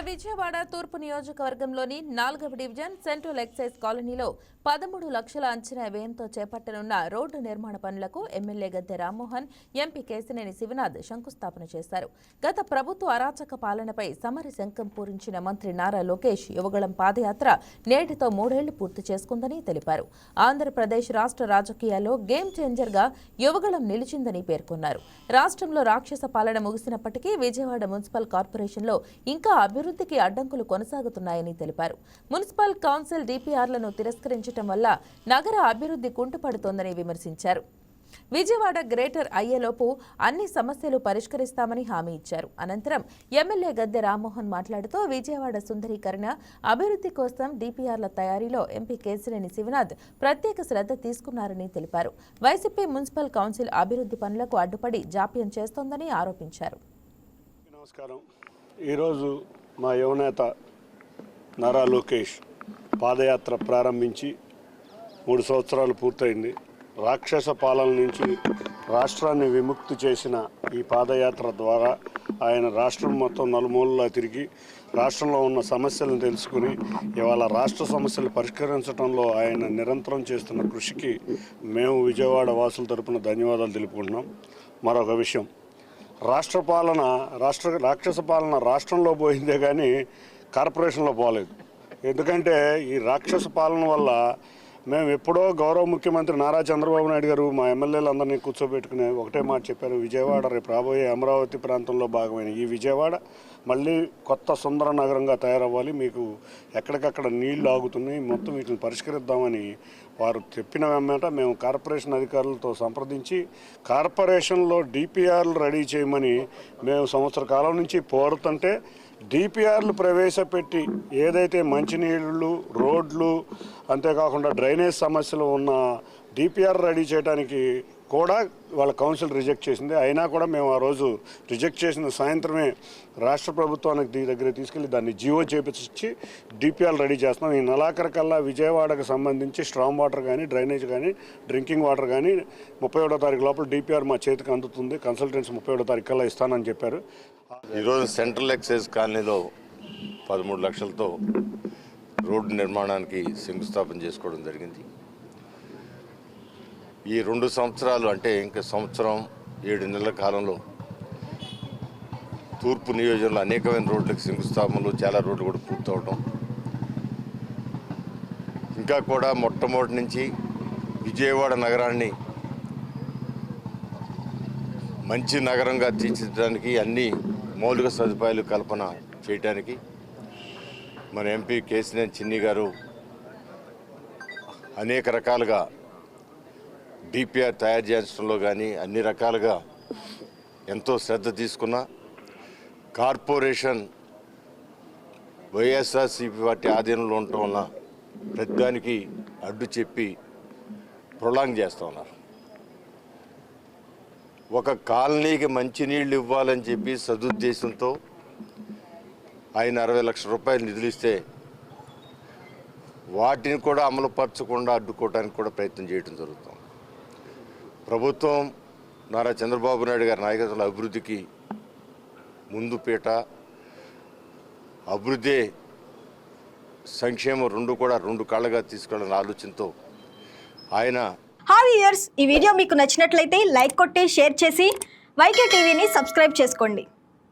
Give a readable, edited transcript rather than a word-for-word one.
విజయవాడ తూర్పు నియోజకవర్గంలోని 4వ డివిజన్ సెంట్రల్ ఎక్సైజ్ కాలనీలో 13 లక్షల అంచనా వ్యయంతో చేపట్టనున్న రోడ్డు నిర్మాణ పనులకు ఎమ్మెల్యే గద్దె రామ్మోహన్, ఎంపీ కేశినేని శివనాథ్ శంకుస్థాపన చేశారు. గత ప్రభుత్వ అరాచక పాలనపై సమరశంఖం పూరించిన మంత్రి నారా లోకేష్ యువగళం పాదయాత్ర నేటితో 3 ఏళ్లు పూర్తి చేసుకుందని తెలిపారు. ఆంధ్రప్రదేశ్ రాష్ట్ర రాజకీయాల్లో గేమ్ చేంజర్గా యువగళం నిలిచిందని పేర్కొన్నారు. రాష్ట్రంలో రాక్షస పాలన ముగిసినప్పటికీ విజయవాడ మున్సిపల్ కార్పొరేషన్లో ఇంకా అభివృద్ధికి అడ్డంకులు కొనసాగుతున్నాయని తెలిపారు. మున్సిపల్ కౌన్సిల్ డిపిఆర్లను తిరస్కరించడం వల్ల నగర అభివృద్ధి కుంటుపడుతోందని విమర్శించారు. విజయవాడ గ్రేటర్ అయ్యేలోపు అన్ని సమస్యలు పరిష్కరిస్తామని హామీ ఇచ్చారు. అనంతరం ఎమ్మెల్యే గద్దె రామ్మోహన్ మాట్లాడుతూ విజయవాడ సుందరీకరణ, అభివృద్ధి కోసం డిపిఆర్ల తయారీలో ఎంపీ కేశినేని శివనాథ్ ప్రత్యేక శ్రద్ధ తీసుకున్నారని తెలిపారు. వైసీపీ మున్సిపల్ కౌన్సిల్ అభివృద్ధి పనులకు అడ్డుపడి జాప్యం చేస్తోందని ఆరోపించారు. ఈరోజు మా యువనేత నారా లోకేష్ పాదయాత్ర ప్రారంభించి 3 సంవత్సరాలు పూర్తయింది. రాక్షస పాలన నుంచి రాష్ట్రాన్ని విముక్తి చేసిన ఈ పాదయాత్ర ద్వారా ఆయన రాష్ట్రం మొత్తం నలుమూలలా తిరిగి రాష్ట్రంలో ఉన్న సమస్యలను తెలుసుకుని ఇవాళ రాష్ట్ర సమస్యలు పరిష్కరించడంలో ఆయన నిరంతరం చేస్తున్న కృషికి మేము విజయవాడ వాసుల తరపున ధన్యవాదాలు తెలుపుకుంటున్నాం. మరొక విషయం, రాక్షస పాలన రాష్ట్రంలో పోయిందే కానీ కార్పొరేషన్లో పోలేదు. ఎందుకంటే ఈ రాక్షస పాలన వల్ల మేము ఎప్పుడో గౌరవ ముఖ్యమంత్రి నారా చంద్రబాబు నాయుడు గారు మా ఎమ్మెల్యేలందరినీ కూర్చోబెట్టుకుని ఒకటే మాట చెప్పారు, విజయవాడ రేపు రాబోయే అమరావతి ప్రాంతంలో భాగమైన ఈ విజయవాడ మళ్ళీ కొత్త సుందర నగరంగా తయారవ్వాలి, మీకు ఎక్కడికక్కడ నీళ్లు ఆగుతున్నాయి, మొత్తం వీటిని పరిష్కరిద్దామని వారు చెప్పిన వెంబట మేము కార్పొరేషన్ అధికారులతో సంప్రదించి కార్పొరేషన్లో డిపిఆర్లు రెడీ చేయమని మేము సంవత్సర కాలం నుంచి కోరుతుంటే డిపిఆర్లు ప్రవేశపెట్టి ఏదైతే మంచినీళ్ళు, రోడ్లు, అంతేకాకుండా డ్రైనేజ్ సమస్యలు ఉన్న డిపిఆర్ రెడీ చేయడానికి కూడా వాళ్ళ కౌన్సిల్ రిజెక్ట్ చేసింది. అయినా కూడా మేము ఆ రోజు రిజెక్ట్ చేసిన సాయంత్రమే రాష్ట్ర ప్రభుత్వానికి దగ్గర తీసుకెళ్లి దాన్ని జీవో చేపించి డిపిఆర్ రెడీ చేస్తున్నాం. ఈ నెలాఖరు కల్లా విజయవాడకు సంబంధించి స్ట్రాంగ్ వాటర్ కానీ, డ్రైనేజ్ కానీ, డ్రింకింగ్ వాటర్ కానీ 31వ తారీఖు లోపల డిపిఆర్ మా చేతికి అందుతుంది. కన్సల్టెంట్స్ 31వ తారీఖు కల్లా ఇస్తానని చెప్పారు. ఈరోజు సెంట్రల్ ఎక్సైజ్ కాలనీలో 13 లక్షలతో రోడ్డు నిర్మాణానికి శంకుస్థాపన చేసుకోవడం జరిగింది. ఈ 2 సంవత్సరాలు అంటే ఇంకా సంవత్సరం 7 నెలల కాలంలో తూర్పు నియోజకవర్గంలో అనేకమైన రోడ్లకు శంకుస్థాపనలు, చాలా రోడ్లు కూడా పూర్తవడం, ఇంకా కూడా మొట్టమొదటి నుంచి విజయవాడ నగరాన్ని మంచి నగరంగా తీర్చిదిద్దడానికి అన్ని మౌలిక సదుపాయాలు కల్పన చేయడానికి మన ఎంపీ కేశినేని చిన్ని గారు అనేక రకాలుగా డిపిఆర్ తయారు చేయడంలో కానీ అన్ని రకాలుగా ఎంతో శ్రద్ధ తీసుకున్న కార్పొరేషన్ వైఎస్ఆర్సీపీ పార్టీ ఆధీనంలో ఉండటం వల్ల ప్రతిదానికి అడ్డు చెప్పి ప్రొలాంగ్ చేస్తూ ఉన్నారు. ఒక కాలనీకి మంచినీళ్ళు ఇవ్వాలని చెప్పి సదుద్దేశంతో ఆయన 60 లక్షల రూపాయలు నిధులు ఇస్తే వాటిని కూడా అమలుపరచకుండా అడ్డుకోవడానికి కూడా ప్రయత్నం చేయడం జరుగుతుంది. ప్రభుత్వం నారా చంద్రబాబు నాయుడు గారి నాయకత్వంలో అభివృద్ధికి ముందు పీట, అభివృద్ధి సంక్షేమం రెండు కాళ్ళగా తీసుకెళ్లాలనే ఆలోచనతో ఆయన. హాయ్ వ్యూయర్స్, ఈ వీడియో మీకు నచ్చినట్లయితే లైక్ కొట్టి షేర్ చేసి వైకే టీవీని సబ్స్క్రైబ్ చేసుకోండి.